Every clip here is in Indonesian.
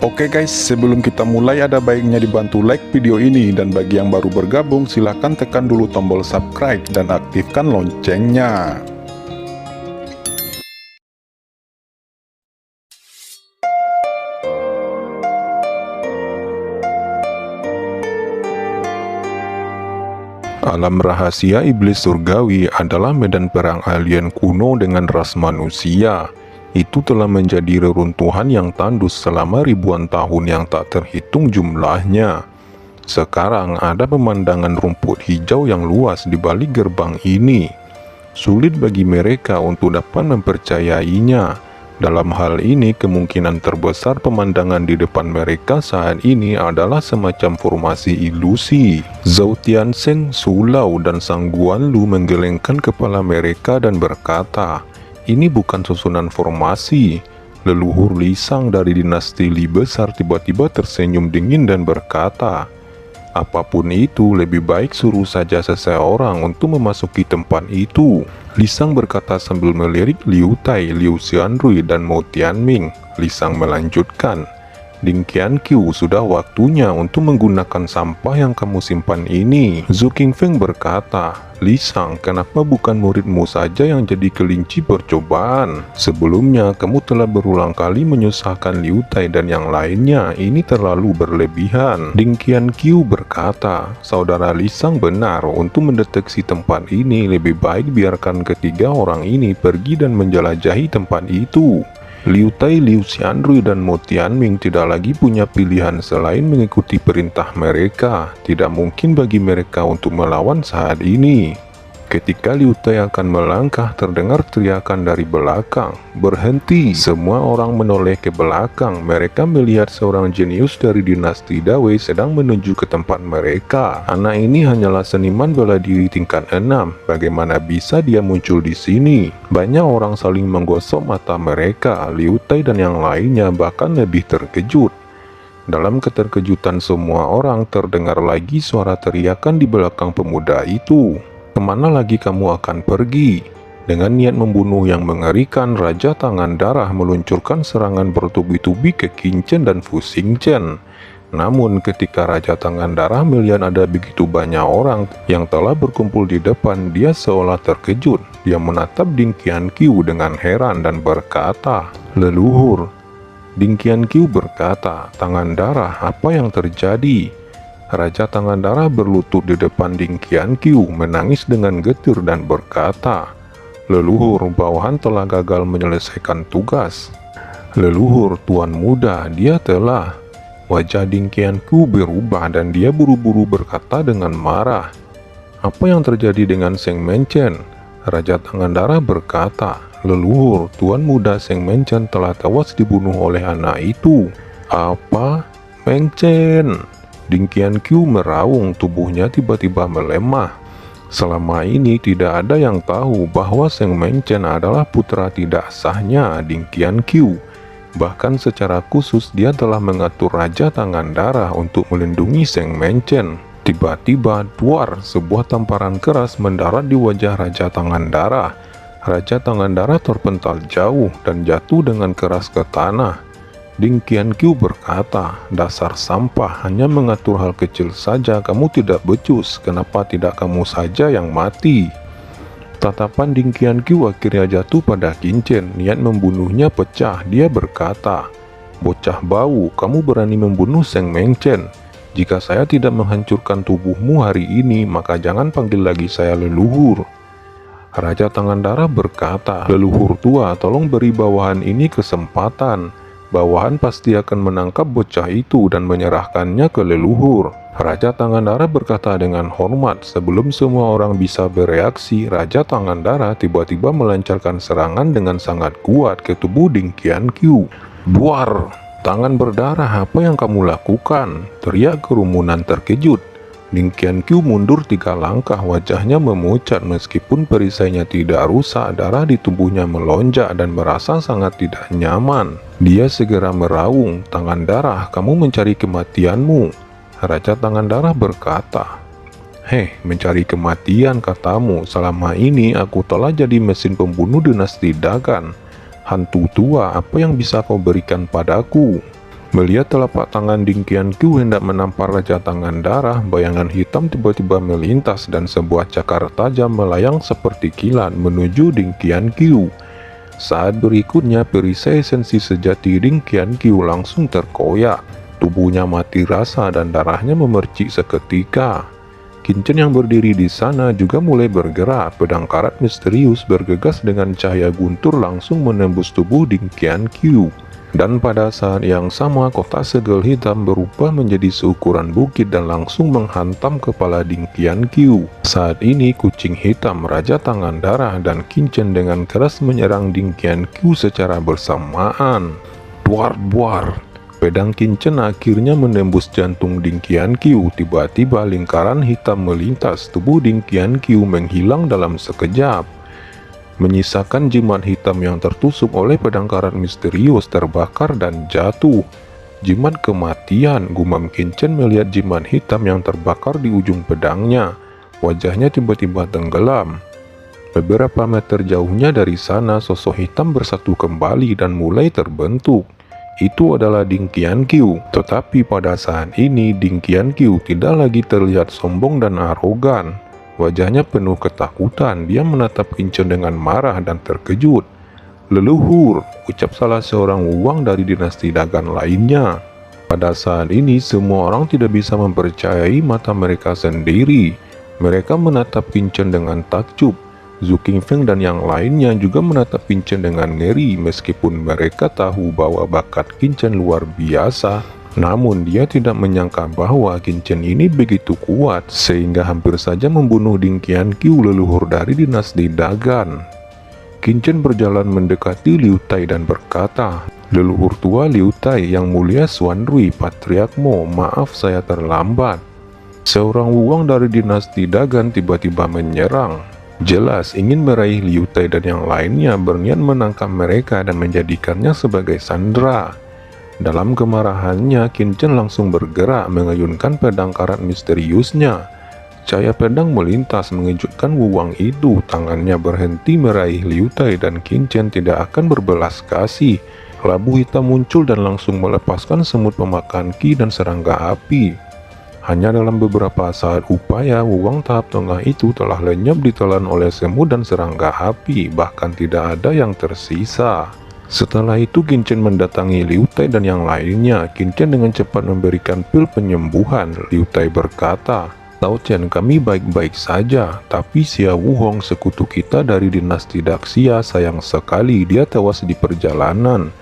Oke guys, sebelum kita mulai ada baiknya dibantu like video ini, dan bagi yang baru bergabung silahkan tekan dulu tombol subscribe dan aktifkan loncengnya. Alam rahasia iblis surgawi adalah medan perang alien kuno dengan ras manusia. Itu telah menjadi reruntuhan yang tandus selama ribuan tahun yang tak terhitung jumlahnya. Sekarang ada pemandangan rumput hijau yang luas di balik gerbang ini. Sulit bagi mereka untuk dapat mempercayainya. Dalam hal ini, kemungkinan terbesar pemandangan di depan mereka saat ini adalah semacam formasi ilusi. Zhou Tiansheng, Su Lao, dan Sang Guanlu menggelengkan kepala mereka dan berkata, "Ini bukan susunan formasi." Leluhur Li Shang dari dinasti Li besar tiba-tiba tersenyum dingin dan berkata, "Apapun itu, lebih baik suruh saja seseorang untuk memasuki tempat itu." Li Shang berkata sambil melirik Liu Tai, Liu Xianrui, dan Mo Tianming. Li Shang melanjutkan, "Ding Qianqiu, sudah waktunya untuk menggunakan sampah yang kamu simpan ini." Zhu Qingfeng berkata, "Li Shang, kenapa bukan muridmu saja yang jadi kelinci percobaan? Sebelumnya, kamu telah berulang kali menyusahkan Liu Tai dan yang lainnya. Ini terlalu berlebihan." Ding Qianqiu berkata, "Saudara Li Shang benar, untuk mendeteksi tempat ini, lebih baik biarkan ketiga orang ini pergi dan menjelajahi tempat itu." Liu Tai, Liu Xianrui, dan Mo Tianming tidak lagi punya pilihan selain mengikuti perintah mereka. Tidak mungkin bagi mereka untuk melawan saat ini. Ketika Liu Tai akan melangkah, terdengar teriakan dari belakang, "Berhenti!" Semua orang menoleh ke belakang. Mereka melihat seorang jenius dari dinasti Dawei sedang menuju ke tempat mereka. Anak ini hanyalah seniman bela diri tingkat 6. Bagaimana bisa dia muncul di sini? Banyak orang saling menggosok mata mereka. Liu Tai dan yang lainnya bahkan lebih terkejut. Dalam keterkejutan semua orang, terdengar lagi suara teriakan di belakang pemuda itu. "Kemana lagi kamu akan pergi?" Dengan niat membunuh yang mengerikan, Raja Tangan Darah meluncurkan serangan bertubi-tubi ke Qin Chen dan Fu Xingchen. Namun ketika Raja Tangan Darah melihat ada begitu banyak orang yang telah berkumpul di depan, dia seolah terkejut. Dia menatap Ding Qianqiu dengan heran dan berkata, "Leluhur." Ding Qianqiu berkata, "Tangan Darah, apa yang terjadi?" Raja Tangan Darah berlutut di depan Ding Qianqiu, menangis dengan getir dan berkata, "Leluhur, bawahan telah gagal menyelesaikan tugas." "Leluhur, Tuan Muda, dia telah..." Wajah Ding Qianqiu berubah dan dia buru-buru berkata dengan marah, "Apa yang terjadi dengan Seng Menchen?" Raja Tangan Darah berkata, "Leluhur, Tuan Muda Seng Menchen telah tewas dibunuh oleh anak itu." "Apa? Menchen?" Ding Qianqiu meraung, tubuhnya tiba-tiba melemah. Selama ini tidak ada yang tahu bahwa Seng Menchen adalah putra tidak sahnya Ding Qianqiu. Bahkan secara khusus dia telah mengatur Raja Tangan Darah untuk melindungi Seng Menchen. Tiba-tiba, duar, sebuah tamparan keras mendarat di wajah Raja Tangan Darah. Raja Tangan Darah terpental jauh dan jatuh dengan keras ke tanah. Ding Qianqiu berkata, "Dasar sampah, hanya mengatur hal kecil saja kamu tidak becus. Kenapa tidak kamu saja yang mati?" Tatapan Ding Qianqiu akhirnya jatuh pada Qin Chen. Niat membunuhnya pecah. Dia berkata, "Bocah bau, kamu berani membunuh Seng Menchen. Jika saya tidak menghancurkan tubuhmu hari ini, maka jangan panggil lagi saya leluhur." Raja Tangan Darah berkata, "Leluhur tua, tolong beri bawahan ini kesempatan. Bawahan pasti akan menangkap bocah itu dan menyerahkannya ke leluhur." Raja Tangan Darah berkata dengan hormat. Sebelum semua orang bisa bereaksi, Raja Tangan Darah tiba-tiba melancarkan serangan dengan sangat kuat ke tubuh Ding Qianqiu. "Duar! Tangan berdarah, apa yang kamu lakukan?" teriak kerumunan terkejut. Ding Qianqiu mundur 3 langkah, wajahnya memucat. Meskipun perisainya tidak rusak, darah di tubuhnya melonjak dan merasa sangat tidak nyaman. Dia segera meraung, "Tangan Darah, kamu mencari kematianmu." Raja Tangan Darah berkata, "Heh, mencari kematian katamu? Selama ini aku telah jadi mesin pembunuh dinasti Dagan. Hantu tua, apa yang bisa kau berikan padaku?" Melihat telapak tangan Ding Qianqiu hendak menampar Raja Tangan Darah, bayangan hitam tiba-tiba melintas dan sebuah cakar tajam melayang seperti kilat menuju Ding Qianqiu. Saat berikutnya, perisai esensi sejati Ding Qianqiu langsung terkoyak. Tubuhnya mati rasa dan darahnya memercik seketika. Qin Chen yang berdiri di sana juga mulai bergerak. Pedang karat misterius bergegas dengan cahaya guntur langsung menembus tubuh Ding Qianqiu. Dan pada saat yang sama, kotak segel hitam berubah menjadi seukuran bukit dan langsung menghantam kepala Ding Qianqiu. Saat ini, kucing hitam, Raja Tangan Darah, dan Qin Chen dengan keras menyerang Ding Qianqiu secara bersamaan. Duar-duar. Pedang Qin Chen akhirnya menembus jantung Ding Qianqiu. Tiba-tiba lingkaran hitam melintas, tubuh Ding Qianqiu menghilang dalam sekejap. Menyisakan jimat hitam yang tertusuk oleh pedang karat misterius terbakar dan jatuh. Jimat kematian, gumam Qin Chen melihat jimat hitam yang terbakar di ujung pedangnya. Wajahnya tiba-tiba tenggelam. Beberapa meter jauhnya dari sana, sosok hitam bersatu kembali dan mulai terbentuk. Itu adalah Ding Qianqiu. Tetapi pada saat ini, Ding Qianqiu tidak lagi terlihat sombong dan arogan. Wajahnya penuh ketakutan. Dia menatap Qin Chen dengan marah dan terkejut. "Leluhur," ucap salah seorang wuwang dari dinasti Dagan lainnya. Pada saat ini semua orang tidak bisa mempercayai mata mereka sendiri. Mereka menatap Qin Chen dengan takjub. Zhu Qingfeng dan yang lainnya juga menatap Qin Chen dengan ngeri meskipun mereka tahu bahwa bakat Qin Chen luar biasa. Namun dia tidak menyangka bahwa Qin Chen ini begitu kuat sehingga hampir saja membunuh Ding Qianqiu, leluhur dari dinasti Dagan. Qin Chen berjalan mendekati Liu Tai dan berkata, "Leluhur tua Liu Tai, yang mulia Xuanrui, Patriark Mo, maaf saya terlambat." Seorang wuwang dari dinasti Dagan tiba-tiba menyerang. Jelas ingin meraih Liu Tai dan yang lainnya, berniat menangkap mereka dan menjadikannya sebagai sandera. Dalam kemarahannya, Qin Chen langsung bergerak mengayunkan pedang karat misteriusnya. Cahaya pedang melintas mengejutkan wuwang itu. Tangannya berhenti meraih Liu Tai dan Qin Chen tidak akan berbelas kasih. Labu hitam muncul dan langsung melepaskan semut pemakan ki dan serangga api. Hanya dalam beberapa saat upaya, wuwang tahap tengah itu telah lenyap ditelan oleh semut dan serangga api. Bahkan tidak ada yang tersisa. Setelah itu Qin Chen mendatangi Liu Tai dan yang lainnya. Qin Chen dengan cepat memberikan pil penyembuhan. Liu Tai berkata, "Tao Chen, kami baik-baik saja, tapi Xia Wuhong, sekutu kita dari dinasti Daxia, sayang sekali dia tewas di perjalanan."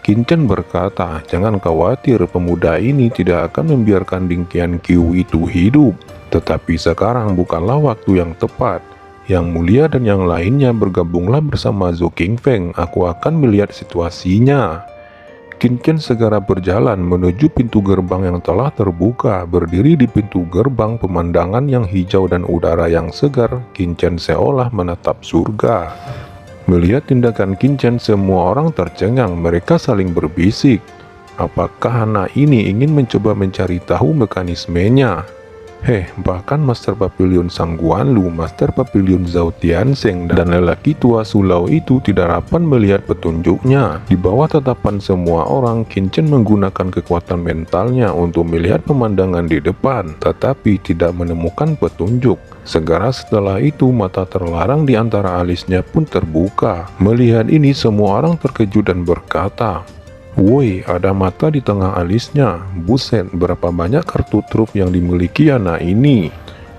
Qin Chen berkata, "Jangan khawatir, pemuda ini tidak akan membiarkan Ding Qianqiu itu hidup. Tetapi sekarang bukanlah waktu yang tepat. Yang mulia dan yang lainnya bergabunglah bersama Zhu Qingfeng. Aku akan melihat situasinya." Qin Chen segera berjalan menuju pintu gerbang yang telah terbuka. Berdiri di pintu gerbang, pemandangan yang hijau dan udara yang segar, Qin Chen seolah menatap surga. Melihat tindakan Qin Chen, semua orang tercengang. Mereka saling berbisik. Apakah anak ini ingin mencoba mencari tahu mekanismenya? Bahkan Master Papilion Sang Guanlu, Master Papilion Zhao Tiansheng, dan lelaki tua Sulau itu tidak dapat melihat petunjuknya. Di bawah tatapan semua orang, Qin Chen menggunakan kekuatan mentalnya untuk melihat pemandangan di depan, tetapi tidak menemukan petunjuk. Segera setelah itu, mata terlarang di antara alisnya pun terbuka. Melihat ini, semua orang terkejut dan berkata, "Woi, ada mata di tengah alisnya. Buset, berapa banyak kartu truf yang dimiliki anak ini."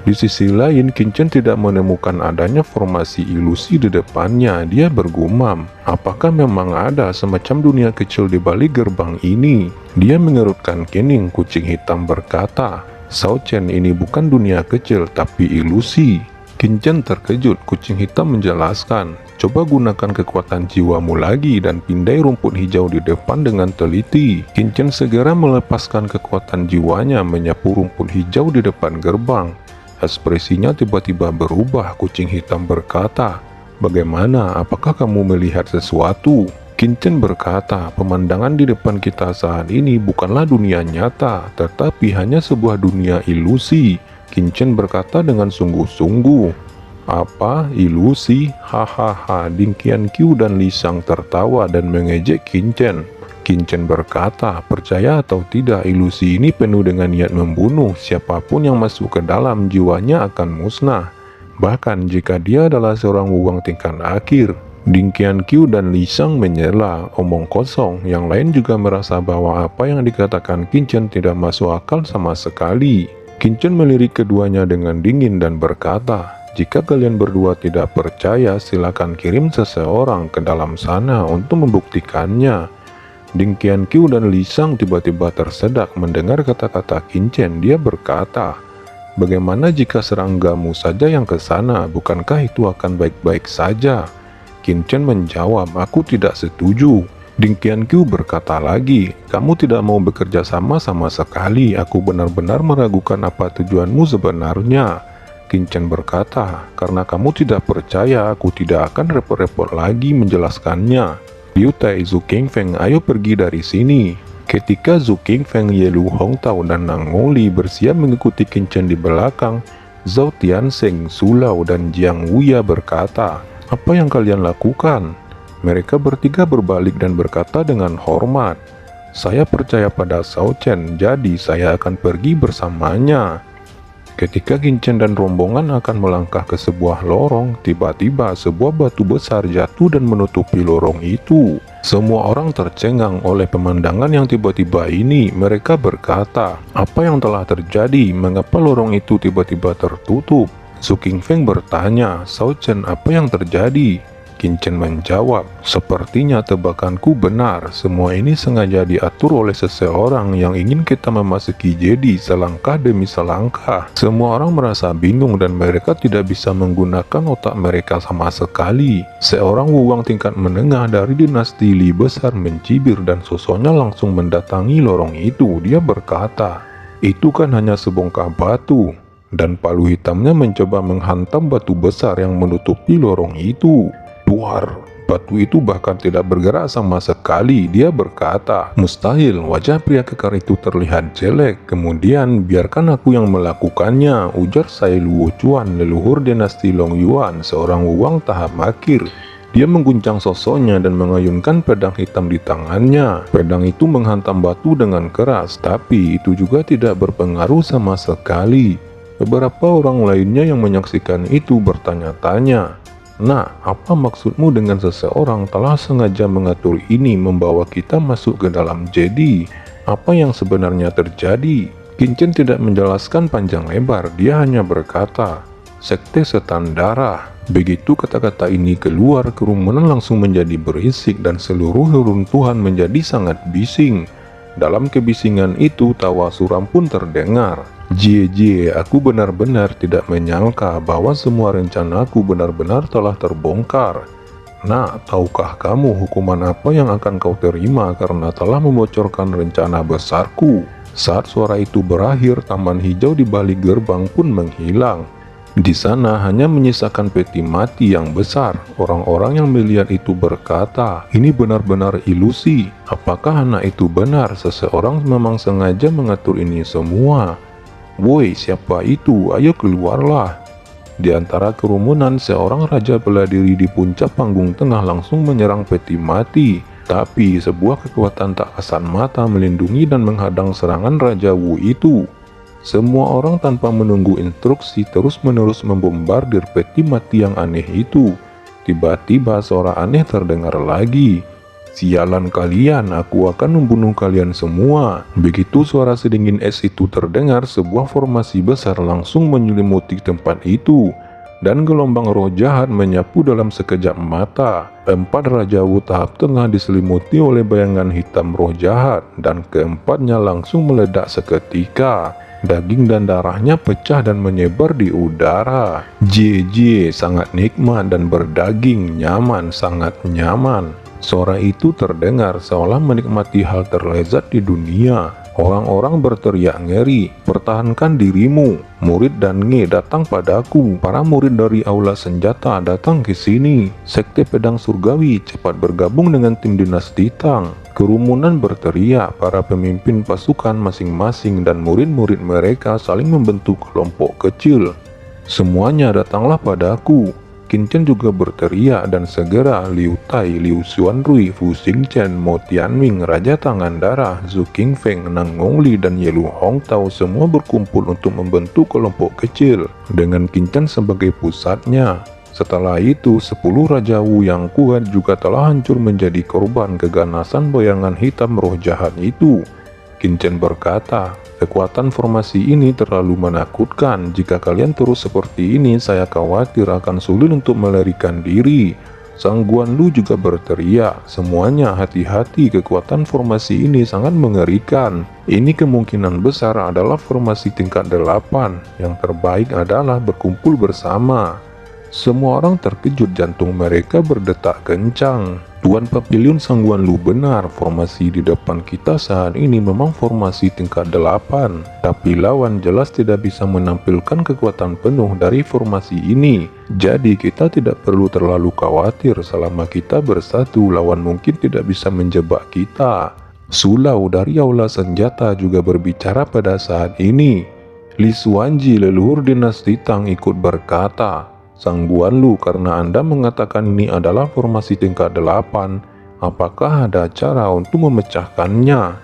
Di sisi lain, Qin Chen tidak menemukan adanya formasi ilusi di depannya. Dia bergumam, apakah memang ada semacam dunia kecil di balik gerbang ini? Dia mengerutkan kening. Kucing hitam berkata, "Shao Chen, ini bukan dunia kecil, tapi ilusi." Qin Chen terkejut. Kucing hitam menjelaskan, "Coba gunakan kekuatan jiwamu lagi dan pindai rumput hijau di depan dengan teliti." Qin Chen segera melepaskan kekuatan jiwanya menyapu rumput hijau di depan gerbang. Ekspresinya tiba-tiba berubah. Kucing hitam berkata, "Bagaimana? Apakah kamu melihat sesuatu?" Qin Chen berkata, "Pemandangan di depan kita saat ini bukanlah dunia nyata, tetapi hanya sebuah dunia ilusi." Qin Chen berkata dengan sungguh-sungguh. "Apa? Ilusi? Hahaha." Ding Qianqiu dan Li Shang tertawa dan mengejek Qin Chen. Qin berkata, percaya atau tidak, ilusi ini penuh dengan niat membunuh. Siapapun yang masuk ke dalam, jiwanya akan musnah. Bahkan jika dia adalah seorang wuwang tingkat akhir. Ding Qianqiu dan Li Shang menyela, omong kosong. Yang lain juga merasa bahwa apa yang dikatakan Qin tidak masuk akal sama sekali. Qin melirik keduanya dengan dingin dan berkata, jika kalian berdua tidak percaya, silakan kirim seseorang ke dalam sana untuk membuktikannya. Ding Qianqiu dan Li Shang tiba-tiba tersedak mendengar kata-kata Qin. Dia berkata, bagaimana jika seranggamu saja yang ke sana? Bukankah itu akan baik-baik saja? Qin menjawab, aku tidak setuju. Ding Qianqiu berkata lagi, kamu tidak mau bekerja sama sekali. Aku benar-benar meragukan apa tujuanmu sebenarnya. Qin berkata, karena kamu tidak percaya, aku tidak akan repot-repot lagi menjelaskannya. Liu Tai, Zhu Qingfeng, ayo pergi dari sini. Ketika Zhu Qingfeng, Ye Lu Hongtao, dan Nang Ngoli bersiap mengikuti Qin di belakang, Zhao Tiansheng, Su Lao, dan Jiang Wuya berkata, apa yang kalian lakukan? Mereka bertiga berbalik dan berkata dengan hormat, saya percaya pada Shao Chen, jadi saya akan pergi bersamanya. Ketika Qin dan rombongan akan melangkah ke sebuah lorong, tiba-tiba sebuah batu besar jatuh dan menutupi lorong itu. Semua orang tercengang oleh pemandangan yang tiba-tiba ini. Mereka berkata, apa yang telah terjadi? Mengapa lorong itu tiba-tiba tertutup? Zhu Qingfeng bertanya, Shao Chen, apa yang terjadi? Qin menjawab, sepertinya tebakanku benar. Semua ini sengaja diatur oleh seseorang yang ingin kita memasuki Jedi selangkah demi selangkah. Semua orang merasa bingung dan mereka tidak bisa menggunakan otak mereka sama sekali. Seorang wuwang tingkat menengah dari dinasti Li besar mencibir dan sosoknya langsung mendatangi lorong itu. Dia berkata, itu kan hanya sebongkah batu. Dan palu hitamnya mencoba menghantam batu besar yang menutupi lorong itu. Duar, batu itu bahkan tidak bergerak sama sekali. Dia berkata, mustahil, wajah pria kekar itu terlihat jelek. Kemudian, biarkan aku yang melakukannya, ujar Sai Luo Chuan, leluhur dinasti Long Yuan, seorang wuwang tahap akhir. Dia mengguncang sosoknya dan mengayunkan pedang hitam di tangannya. Pedang itu menghantam batu dengan keras, tapi itu juga tidak berpengaruh sama sekali. Beberapa orang lainnya yang menyaksikan itu bertanya-tanya, nah, apa maksudmu dengan seseorang telah sengaja mengatur ini membawa kita masuk ke dalam Jedi? Apa yang sebenarnya terjadi? Qin tidak menjelaskan panjang lebar, dia hanya berkata, Sekte Setan Darah. Begitu kata-kata ini keluar, kerumunan langsung menjadi berisik dan seluruh reruntuhan menjadi sangat bising. Dalam kebisingan itu, tawa suram pun terdengar. Jie, aku benar-benar tidak menyangka bahwa semua rencanaku benar-benar telah terbongkar. Nah, tahukah kamu hukuman apa yang akan kau terima karena telah membocorkan rencana besarku? Saat suara itu berakhir, taman hijau di balik gerbang pun menghilang. Di sana hanya menyisakan peti mati yang besar. Orang-orang yang melihat itu berkata, ini benar-benar ilusi. Apakah anak itu benar? Seseorang memang sengaja mengatur ini semua. Woi, siapa itu? Ayo keluarlah. Di antara kerumunan, seorang raja bela diri di puncak panggung tengah langsung menyerang peti mati. Tapi sebuah kekuatan tak kasat mata melindungi dan menghadang serangan Raja Wu itu. Semua orang tanpa menunggu instruksi terus-menerus membombardir peti mati yang aneh itu. Tiba-tiba suara aneh terdengar lagi. Sialan kalian, aku akan membunuh kalian semua. Begitu suara sedingin es itu terdengar, sebuah formasi besar langsung menyelimuti tempat itu. Dan gelombang roh jahat menyapu dalam sekejap mata. 4 Raja Wu tahap tengah diselimuti oleh bayangan hitam roh jahat. Dan keempatnya langsung meledak seketika. Daging dan darahnya pecah dan menyebar di udara. Jie, sangat nikmat dan berdaging, nyaman, sangat nyaman. Suara itu terdengar seolah menikmati hal terlezat di dunia. Orang-orang berteriak ngeri, pertahankan dirimu. Murid dan Nge datang padaku. Para murid dari Aula Senjata datang ke sini. Sekte Pedang Surgawi cepat bergabung dengan tim dinasti Tang. Kerumunan berteriak, para pemimpin pasukan masing-masing dan murid-murid mereka saling membentuk kelompok kecil. Semuanya datanglah padaku. Qin Chen juga berteriak dan segera Liu Tai, Liu Xuanrui, Fu Xingchen, Mo Tianming, Raja Tangan Darah, Zhu Qingfeng, Nang Gongli, dan Ye Lu Hongtao semua berkumpul untuk membentuk kelompok kecil dengan Qin Chen sebagai pusatnya. Setelah itu, 10 Raja Wu yang kuat juga telah hancur menjadi korban keganasan bayangan hitam roh jahat itu. Qin Chen berkata, "Kekuatan formasi ini terlalu menakutkan. Jika kalian terus seperti ini, saya khawatir akan sulit untuk melarikan diri." Sang Guan Lu juga berteriak, "Semuanya hati-hati, kekuatan formasi ini sangat mengerikan. Ini kemungkinan besar adalah formasi tingkat 8. Yang terbaik adalah berkumpul bersama." Semua orang terkejut, jantung mereka berdetak kencang. Tuan Papilion Sang Guan Lu benar, formasi di depan kita saat ini memang formasi tingkat 8. Tapi lawan jelas tidak bisa menampilkan kekuatan penuh dari formasi ini. Jadi kita tidak perlu terlalu khawatir, selama kita bersatu, lawan mungkin tidak bisa menjebak kita. Sulau dari Aula Senjata juga berbicara pada saat ini. Li Xuanji, leluhur dinasti Tang, ikut berkata, "Sang Guan Lu, karena Anda mengatakan ini adalah formasi tingkat 8, apakah ada cara untuk memecahkannya?"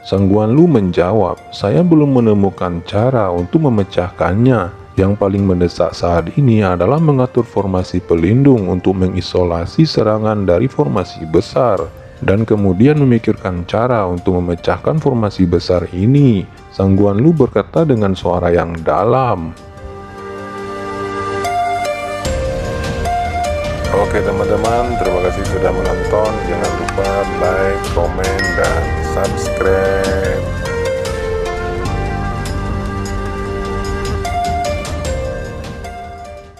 Sang Guan Lu menjawab, "Saya belum menemukan cara untuk memecahkannya. Yang paling mendesak saat ini adalah mengatur formasi pelindung untuk mengisolasi serangan dari formasi besar, dan kemudian memikirkan cara untuk memecahkan formasi besar ini." Sang Guan Lu berkata dengan suara yang dalam. Oke teman-teman, terima kasih sudah menonton. Jangan lupa like, komen, dan subscribe.